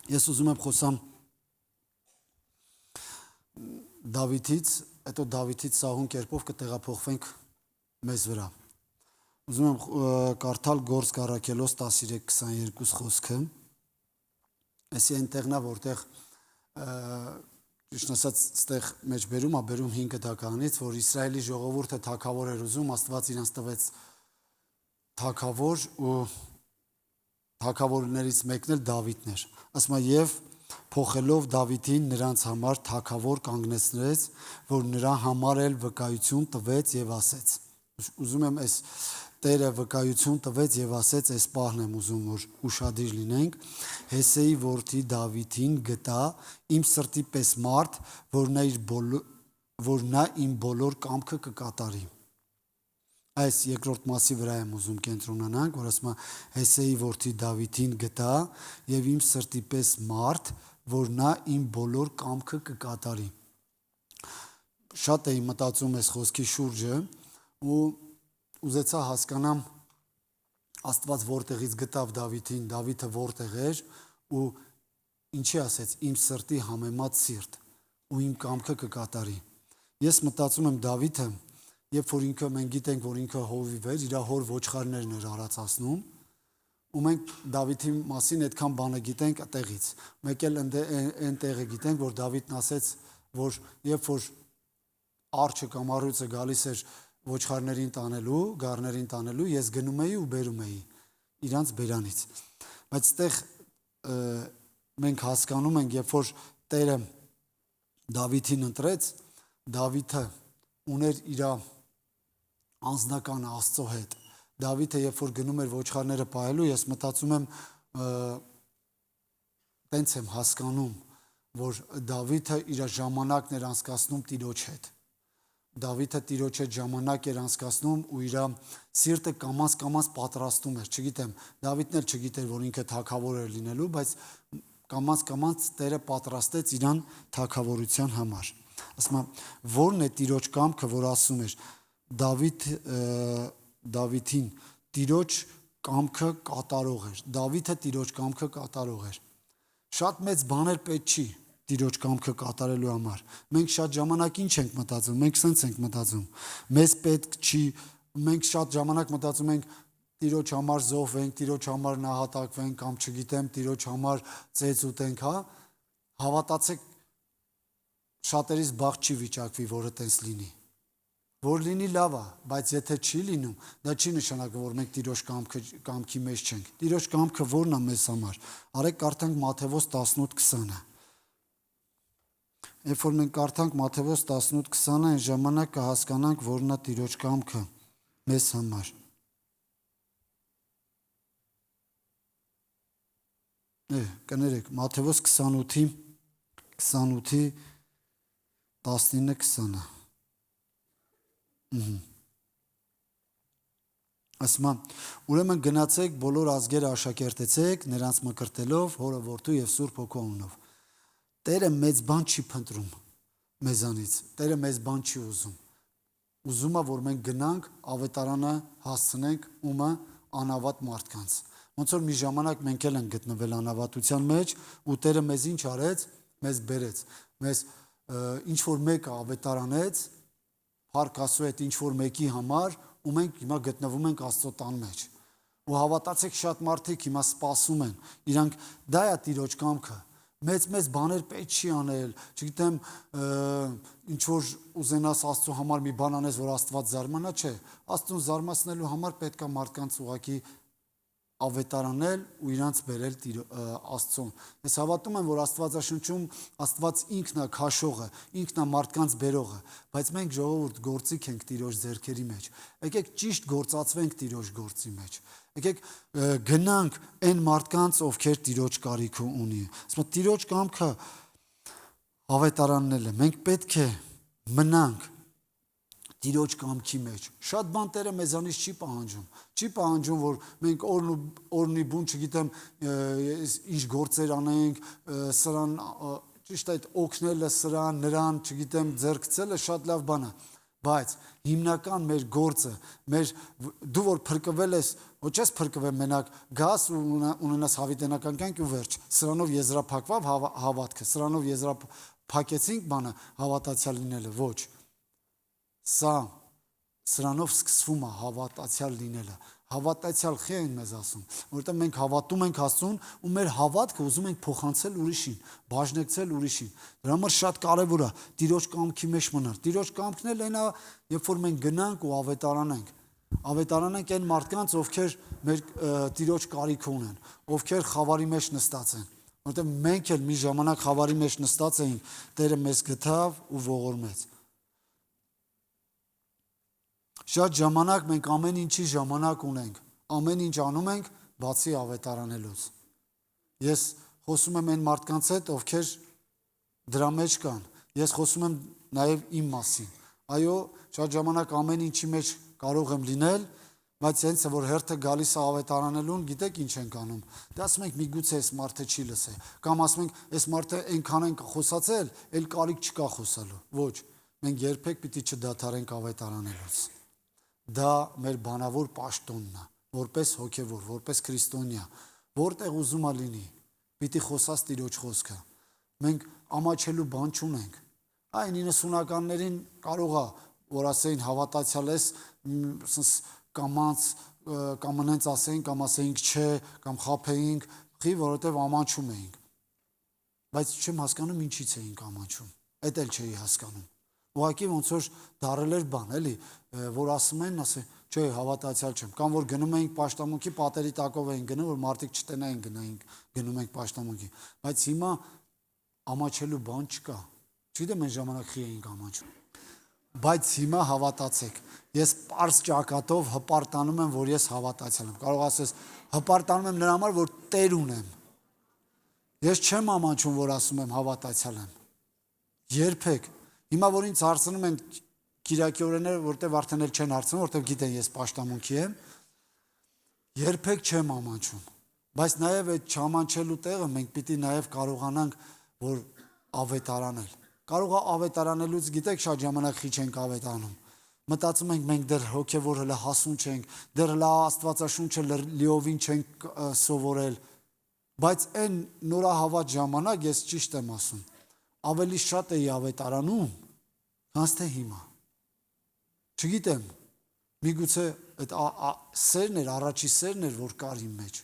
Ես ուզում եմ խոսամ Դավիթից, հետո Դավիթից սահուն կերպով կտեղափոխվենք մեզ վրա։ Ուզում եմ կարդալ Գործք առաքելոց 13:22 խոսքը։ Էսի այնտեղն է, որտեղ ճիշտ ասած, ստեղ մեջ բերում 5 թագանից, որ Իսրայելի ժողովուրդը թագավոր էր ուզում, Աստված իրանց տվեց թագավոր ու թագավորներից մեկն էլ Դավիթն էր։ Ասում է, եւ փոխելով Դավիթին նրանց համար թագավոր կանգնեցրեց, որ նրա համար էլ վկայություն տվեց եւ ասեց։ Ուզում եմ այս Տերը վկայություն տվեց եւ ասեց, այս պահն եմ ուզում որ ուշադիր լինենք, Հեսեի որդի Դավիթին գտա իմ սրտի պես մարդ, որ նա իմ բոլոր կամքը կկատարի։ Այս երկրորդ մասի վրա եմ ուզում կենտրոնանանք, որ ասում է Հեսեի որդի Դավիթին գտա եւ իմ սրտի պես մարդ, որ նա իմ բոլոր կամքը կկատարի։ Շատ էի մտածում այս խոսքի շուրջը ու ուզեցա հասկանամ Աստված որտեղից գտավ Դավիթին, Դավիթը որտեղ էր ու ինչի ասեց իմ սրտի համեմատ սիրտ ու իմ կամքը կկատարի։ Ես մտածում եմ Դավիթը, երբ որ ինքը մենք գիտենք, որ ինքը հովիվ էր, իր հոր ոչխարներն էր արածացնում, ու մենք Դավիթի մասին այդքան բանը գիտենք այդտեղից։ Մեկ էլ այն տեղը գիտենք, որ Դավիթն ասեց, որ երբ որ արջը կամ առյուծը գալիս էր ոչխարներին տանելու, գառներին տանելու, ես գնում էի ու բերում էի իրանց բերանից։ Բայց այդտեղ մենք հասկանում ենք, երբ որ Տերը Դավիթին ընտրեց, Դավիթը ուներ իր անձնական Աստծո հետ։ Դավիթը երբ որ գնում էր ոչխարները պահելու, ես մտածում եմ, տենց եմ հասկանում, որ Դավիթը իր ժամանակն էր անցկացնում Տիրոջ հետ։ Դավիթը Տիրոջ հետ ժամանակ էր անցկացնում ու իր սիրտը կամաց պատրաստում էր, չգիտեմ, Դավիթն էլ չգիտեր, որ ինքը թագավոր էր լինելու, բայց կամաց Տերը պատրաստեց իրան թագավորության համար։ Ասում եմ, ո՞րն է Տիրոջ կամքը, որ ասում էր Դավիթին Տիրոջ կամքը կատարող էր։ Դավիթը Տիրոջ կամքը կատարող էր։ Շատ մեծ բաներ պետք չի Տիրոջ կամքը կատարելու համար։ Մենք շատ ժամանակ ինչ ենք մտածում, մենք սենց ենք մտածում։ Մեզ պետք չի, մենք շատ ժամանակ մտածում ենք Տիրոջ համար զոհվենք, Տիրոջ համար նահատակվենք կամ չգիտեմ, Տիրոջ համար ծեծ ուտենք, հա։ Հավատացեք, շատերիս բախտ չի վիճակվի, որը տենց լինի։ Որ լինի լավ է, բայց եթե չի լինում, դա չի նշանակում, որ մենք Տիրոջ կամքի մեջ չենք։ Տիրոջ կամքը ո՞րն է մեզ համար։ Արեք կարդանք Մատթեոս 18:20-ը։ Երբ որ մենք կարդանք Մատթեոս 18:20-ը, այն ժամանակ կհասկանանք, որն է Տիրոջ կամքը մեզ համար։ Կներեք, Մատթեոս 28:19-20-ը։ Ասում է, ուրեմն գնացեք բոլոր ազգերը աշակերտեցեք, նրանց մկրտելով Հորը, Որդու եւ Սուրբ Հոգու անունով։ Տերը մեծ բան չի փնտրում մեզանից, Տերը մեծ բան չի ուզում։ Ուզում է, որ մենք գնանք ավետարանը հասցնենք ումը անավատ մարդկանց։ Ոնց որ մի ժամանակ մենք էլ ենք գտնվել անավատության մեջ ու Տերը մեզ ինչ արեց, մեզ բերեց, մեզ ինչ որ մեկը ավետարանեց, փառք Աստծո այդ ինչ որ մեկի համար ու մենք հիմա գտնվում ենք Աստծո տան մեջ։ Ու հավատացեք շատ մարդիկ հիմա սպասում են, իրանք դա է Տիրոջ կամքը։ Մեծ բաներ պետք չի անել, չգիտեմ, ինչ որ ուզենաս Աստծո համար մի բան անես, որ Աստված զարմանա, չէ։ Աստծուն զարմացնելու համար պետք է մարդկանց ուղղակի ավետարանել ու իրանց բերել Աստծուն։ Ես հավատում եմ, որ Աստվածաշնչում Աստված ինքն է քաշողը, ինքն է մարդկանց բերողը, բայց մենք ժողովուրդ գործիք ենք Տիրոջ ձեռքերի մեջ։ Եկեք ճիշտ գործածվենք Տիրոջ գործի մեջ։ Եկեք գնանք այն մարդկանց, ովքեր Տիրոջ կարիքը ունի։ Ասում Տիրոջ կամքը ավետարանն է։ Մենք պետք է մնանք Տիրոջ կամքի մեջ։ Շատ բան Տերը մեզանից չի պահանջում։ Չի պահանջում, որ մենք օրնի բուն, չգիտեմ, ինչ գործեր անենք, սրան, ճիշտ այդ օգնելը, սրան, նրան, չգիտեմ, ձեռքցելը շատ լավ բան է։ Բայց հիմնական մեր գործը, դու որ փրկվել ես, ոչ ես փրկվել մենակ գաս ու ունենաս հավիտենական կյանք ու վերջ։ Սրանով եզրափակվավ հավատքը, սրանով եզրափակեցինք բանը հավատացյալ լինելը, ոչ։ Սրանով սկսվում է հավատացյալ լինելը։ Հավատացյալ խի են մեզ ասում, որովհետև մենք հավատում ենք Աստծուն ու մեր հավատքը ուզում ենք փոխանցել ուրիշին, բաժնեկցել ուրիշին։ Դրա համար շատ կարևոր է Տիրոջ կամքի մեջ մնալ։ Տիրոջ կամքն էլ այնա, երբ որ մենք գնանք ու ավետարանենք այն մարդկանց, ովքեր մեր Տիրոջ կարիք ունեն, ովքեր խավարի մեջ նստած են, որովհետև մենք էլ մի ժամանակ խավարի մեջ նստած էինք, Տերը մեզ գտավ ու ողորմեց։ Շատ ժամանակ մենք ամեն ինչի ժամանակ ունենք, ամեն ինչ անում ենք, բացի ավետարանելուց։ Ես խոսում եմ այն մարդկանց հետ, ովքեր դրա մեջ կան։ Ես խոսում եմ նաև իմ մասին։ Այո, շատ ժամանակ ամեն ինչի մեջ կարող եմ լինել, բայց հենց որ հերթը գալիս է ավետարանելուն, գիտեք ինչ ենք անում։ Դե ասում ենք միգուցե այս մարդը չի լսե, կամ ասում ենք այս մարդը այնքան են խոսացել, այլ կարիք չկա խոսալու։ Ոչ, մենք երբեք պիտի չդադարենք ավետարանելուց։ Դա մեր բանավոր պաշտոնն է, որպես հոգևոր, որպես քրիստոնյա, որտեղ ուզում է լինի, պիտի խոսած Տիրոջ խոսքը։ Մենք ամաչելու բան չունենք։ Այն 90-ականներին կարող է, որ ասեին հավատացյալ ես, կամ նենց ասեին, կամ ասեինք չէ, կամ խաբեինք, որովհետև ամաչում էինք։ Բայց չեմ հասկանում ինչից էինք ամաչում։ Էդ էլ չէի հասկանում։ Ուղղակի ոնց որ դարել էր բան, էլի, որ ասում են, ասեն, չէ, հավատացյալ չեմ, կամ որ գնում էինք պաշտամունքի պատերի տակով էինք գնում, որ մարդիկ չտնային գնում ենք պաշտամունքի։ Բայց հիմա ամաչելու բան չկա։ Չգիտեմ այն ժամանակ խի էինք ամաչում։ Բայց հիմա հավատացեք, ես պարզ ճակատով հպարտանում եմ, որ ես հավատացյալ եմ։ Կարող ասես, հպարտանում եմ նրա համար, որ Տեր ունեմ։ Ես չեմ ամաչում, որ ասում եմ հավատացյալ եմ։ Երբեք։ Հիմա որ ինձ հարցնում են Կիրակի օրերները, որտեվ արդեն էլ չեն հարցնում, որտեվ գիտեն ես պաշտամունքի եմ, երբեք չեմ ամաչում։ Բայց նաև այդ չամանչելու տեղը մենք պիտի նաև կարողանանք, որ ավետարանել։ Կարող է ավետարանելուց, գիտեք, շատ ժամանակ խիչ ենք ավետանում։ Մտածում ենք մենք դեռ հոգևոր հլը հասուն չենք, դեռ հլա Աստվածաշունչը լիովին չենք սովորել։ Բայց այն նորահավատ ժամանակ ես ճիշտ եմ ասում, ավելի շատ էի ավետարանում, քան թե հիմա։ Չգիտեմ, միգուցե այդ սերն էր, առաջի սերն էր, որ կար իմ մեջ։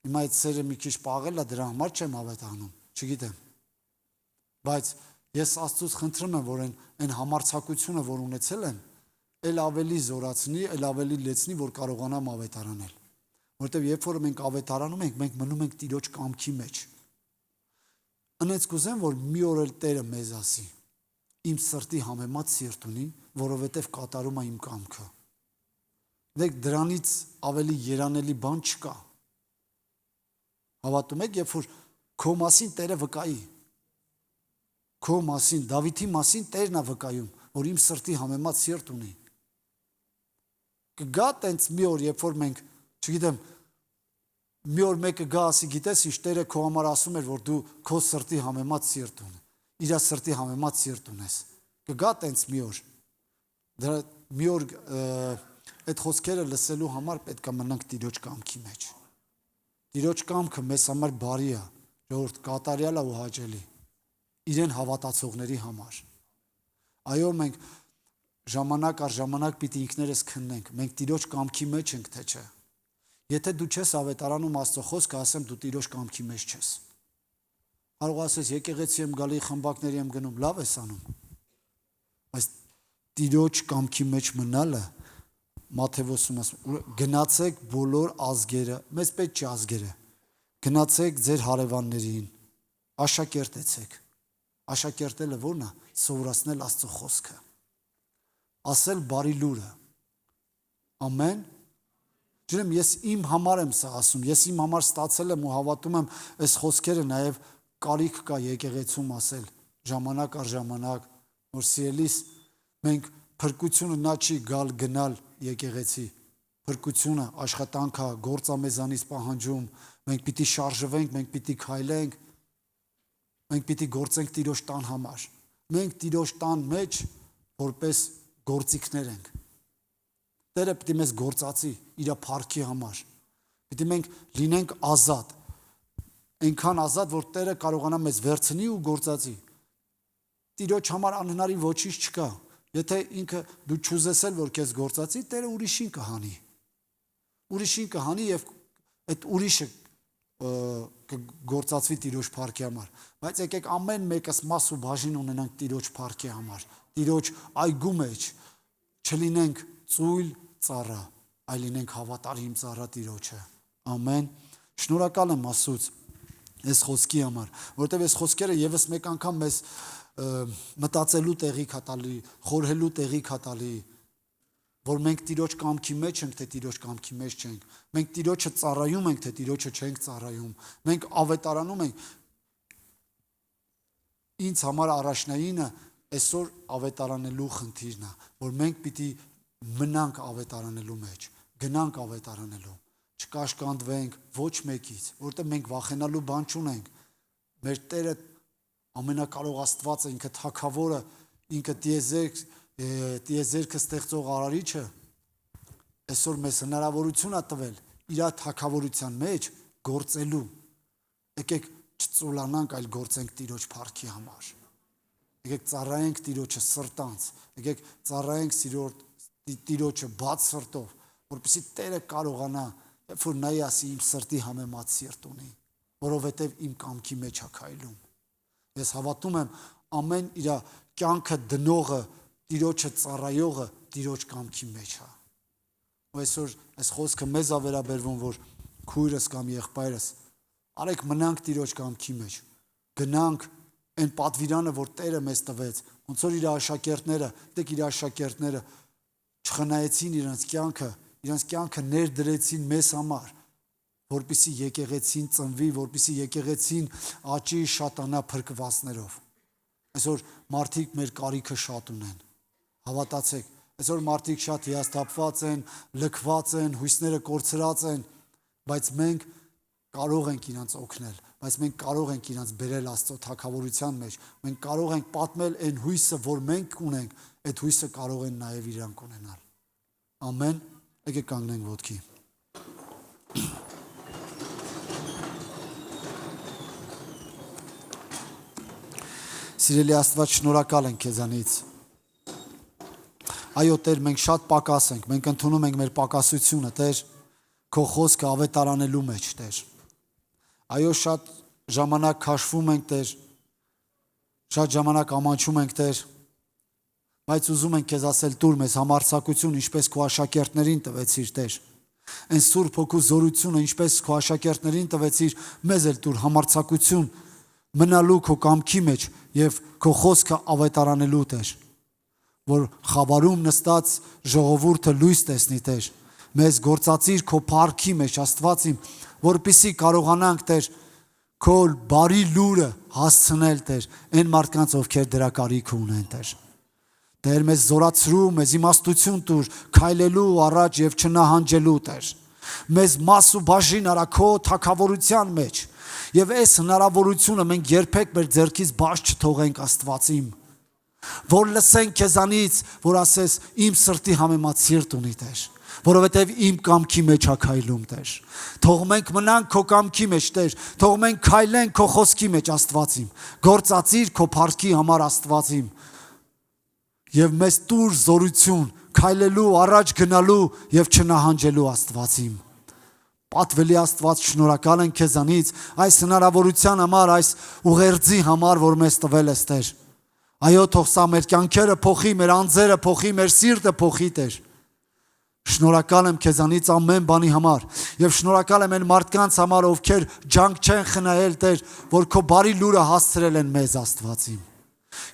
Հիմա այդ սերը մի քիչ պաղել է, դրա համար չեմ ավետանում, չգիտեմ։ Բայց ես Աստծուց խնդրում եմ, որ այն համարձակությունը, որ ունեցել եմ, էլ ավելի զորացնի, էլ ավելի լեցնի, որ կարողանամ ավետարանել։ Որտեվ երբ որ մենք ավետարանում ենք, մենք մնում ենք Տիրոջ կամքի մեջ։ Անենց կուզեմ, որ մի օր էլ Տերը մեզ ասի. իմ սրտի համեմատ սիրտ ունի, որովհետև կատարում է իմ կամքը։ Դեք դրանից ավելի երանելի բան չկա։ Հավատում եք, երբ որ քո մասին Տերը վկայի։ Քո մասին, Դավիթի մասին Տերն է վկայում, որ իմ սրտի համեմատ սիրտ ունի։ Կգա տենց մի օր, երբ որ մենք, չգիտեմ, մի օր մեկը գա ասի, գիտես ինչ, Տերը քո համար ասում էր, որ դու քո սրտի համեմատ սիրտ ունի, իր սրտի համեմատ սիրտ ունես։ Կգա տենց մի օր։ Դրա մի օր այդ խոսքերը լսելու համար պետք է մնանք Տիրոջ կամքի մեջ։ Տիրոջ կամքը մեզ համար բարի է, ժողովուրդ, կատարյալ է ու հաճելի։ Իրեն հավատացողների համար։ Այո, մենք ժամանակ առ ժամանակ պիտի ինքներս քննենք, մենք Տիրոջ կամքի մեջ ենք, թե չէ։ Եթե դու չես ավետարանում Աստծո խոսքը, ասեմ դու Տիրոջ կամքի մեջ չես։ Կարող ասես եկեղեցի եմ գալի, խմբակների եմ գնում, լավ ես անում։ Բայց Տիրոջ կամքի մեջ մնալը Մատթեոսում ասում, գնացեք բոլոր ազգերը, մեզ պետք չի ազգերը, գնացեք ձեր հարևաններին, աշակերտեցեք։ Աշակերտելը ո՞րն է, սովորացնել Աստծո խոսքը, ասել բարի լուրը։ Ամեն։ Ջրեմ, ես իմ համար եմ սա ասում, ես իմ համար ստացել եմ ու հավատում եմ այս խոսքերը նաև կարիք կա եկեղեցում ասել, ժամանակ առ ժամանակ, որ սիրելիս մենք փրկությունը նա չի գալ գնալ եկեղեցի, փրկությունը աշխատանքա, գործա մեզանից պահանջում, մենք պիտի շարժվենք, մենք պիտի քայլենք, մենք պիտի գործենք Տիրոջ տան համար։ Մենք Տիրոջ տան մեջ որպես գործիքներ ենք։ Տերը պիտի մեզ գործածի իր փառքի համար։ Պիտի մենք լինենք ազատ։ Այնքան ազատ, որ Տերը կարողանա մեզ վերցնի ու գործածի։ Տիրոջ համար անհնարին ոչինչ չկա։ Եթե ինքը դու չուզես որ քեզ գործածի, Տերը ուրիշին կհանի։ Ուրիշին կհանի եւ այդ ուրիշը կգործածվի Տիրոջ փառքի համար։ Բայց եկեք ամեն մեկս մաս ու բաժին ունենանք Տիրոջ փառքի համար։ Տիրոջ այգու մեջ չլինենք ծույլ ծառա, այլ լինենք հավատարիմ ծառա Տիրոջը։ Ամեն։ Շնորհակալ եմ Աստծուց այս խոսքի համար, որովհետև այս խոսքերը եւս մեկ անգամ մեզ մտածելու տեղիք հատալի, խորհելու տեղիք հատալի, որ մենք Տիրոջ կամքի մեջ ենք, թե Տիրոջ կամքի մեջ չենք։ Մենք Տիրոջը ծառայում ենք, թե Տիրոջը չենք ծառայում։ Մենք ավետարանում ենք։ Ինձ համար առաջնայինը այսօր ավետարանելու խնդիրն է, որ մենք պիտի մնանք ավետարանելու մեջ, գնանք ավետարանելու, չկաշկանդվենք ոչ մեկից, որտեղ մենք վախենալու բան չունենք։ Մեր Տերը ամենակարող Աստվածը, ինքը Թագավորը, ինքը տիեզերքը ստեղծող Արարիչը այսօր մեզ հնարավորություն է տվել իր թագավորության մեջ գործելու։ Եկեք չծուլանանք, այլ գործենք Տիրոջ փառքի համար։ Եկեք ծառայենք Տիրոջը սրտանց, եկեք ծառայենք Տիրոջը բաց սրտով, որպեսզի Տերը կարողանա, երբ որ նայի ասի իմ սրտի համեմատ սիրտ ունի, որովհետև իմ կամքի մեջ է քայլում։ Ես հավատում եմ ամեն իր կյանքը դնողը, Տիրոջը ծառայողը Տիրոջ կամքի մեջ է։ Ու այսօր այս խոսքը մեզ է վերաբերվում, որ քույրս կամ եղբայրս արեք մնանք Տիրոջ կամքի մեջ, գնանք այն պատվիրանը, որ Տերը մեզ տվեց, ոնց որ իր աշակերտները, դեք իր աշակերտները չխնայեցին իրենց կյանքը ներդրեցին մեզ համար, որպեսզի եկեղեցին ծնվի, որպեսզի եկեղեցին աճի շատանա փրկվածներով։ Այսօր մարդիկ մեր կարիքը շատ ունեն, հավատացեք, այսօր մարդիկ շատ հիասթափված են, լքված են, հույսները կորցրած են, բայց մենք կարող ենք իրենց օգնել, բայց մենք կարող ենք իրենց բերել Աստծո թագավորության մեջ, մենք կարող ենք պատմել այն հույսը, որ մենք ունենք, այդ հույսը կարող են նաև իրանք ունենալ։ Ամեն։ Եկեք կանգնենք ոտքի։ Սիրելի Աստված, շնորհակալ ենք քեզանից։ Այո, Տեր, մենք շատ պակաս ենք, մենք ընդունում ենք մեր պակասությունը, Տեր, քո խոսքը ավետարանելու մեջ, Տեր։ Այո, շատ ժամանակ քաշվում ենք, Տեր, շատ ժամանակ ամանչում ենք, Տեր, բայց ուզում ենք քեզ ասել տուր մեզ համարձակություն, ինչպես քո աշակերտներին տվեցիր, Տեր։ Այն Սուրբ Հոգու զորությունը, ինչպես քո աշակերտներին տվեցիր, մեզ էլ տուր համարձակություն մնալու քո կամքի մեջ եւ քո խոսքը ավետարանելու, Տեր, որ խավարում նստած ժողովուրդը լույս տեսնի, Տեր, մեզ գործածիր քո փառքի մեջ, Աստված իմ, որպեսզի կարողանանք, Տեր, քո բարի լուրը հասցնել, Տեր, այն մարդկանց, ովքեր դրա կարիքը ունեն, Տեր։ Տեր, մեզ զորացրու, մեզ իմաստություն տուր, քայլելու առաջ եւ չնահանջելու, Տեր։ Մեզ մաս ու բաժին արա քո թագավորության մեջ։ Եվ այս հնարավորությունը մենք երբեք մեր ձեռքից բաց չթողենք, Աստված իմ, որ լսենք քեզանից, որ ասես իմ սրտի համեմատ սիրտ ունի, Տեր, որովհետև իմ կամքի մեջ է քայլում, Տեր։ Թող մենք մնանք քո կամքի մեջ, Տեր, թող մենք քայլենք քո խոսքի մեջ, Աստված իմ, գործածիր քո փառքի համար, Աստված իմ, եւ մեզ տուր զորություն քայլելու, առաջ գնալու եւ չնահանջելու, Աստված իմ։ Պատվելի Աստված, շնորհակալ ենք քեզանից այս հնարավորության համար, այս ուղերձի համար, որ մեզ տվել ես, Տեր։ Այո, թող սա մեր կյանքերը փոխի, մեր անձերը փոխի, մեր սիրտը փոխի, Տեր։ Շնորհակալ եմ քեզանից ամեն բանի համար եւ շնորհակալ եմ այն մարդկանց համար, ովքեր ջանք չեն խնայել, Տեր, որ քո բարի լուրը հասցրել են մեզ, Աստված իմ։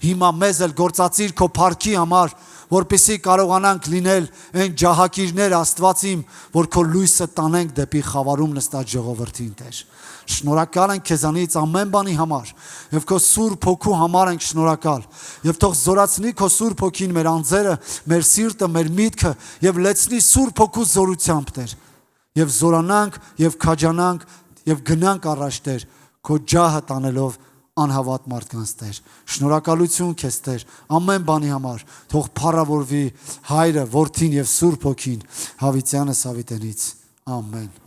Հիմա մեզ էլ գործածիր քո փառքի համար, որպեսզի կարողանանք լինել այն ջահակիրներ, Աստված իմ, որ քո լույսը տանենք դեպի խավարում նստած ժողովրդին, Տեր։ Շնորհակալ ենք քեզանից ամեն բանի համար եւ քո Սուրբ Հոգու համար ենք շնորհակալ եւ թող զորացնի քո Սուրբ Հոգին մեր անձերը, մեր սիրտը, մեր միտքը եւ լեցնի Սուրբ Հոգու զորությամբ, Տեր, եւ զորանանք եւ քաջանանք եւ գնանք առաջ, Տեր, քո ջահը տանելով անհավատ մարդկանց, Տեր։ Շնորհակալություն քեզ, Տեր, ամեն բանի համար։ Թող փառավորվի Հայրը, Որդին եւ Սուրբ Հոգին Հավիտյանս Հավիտենից։ Ամեն։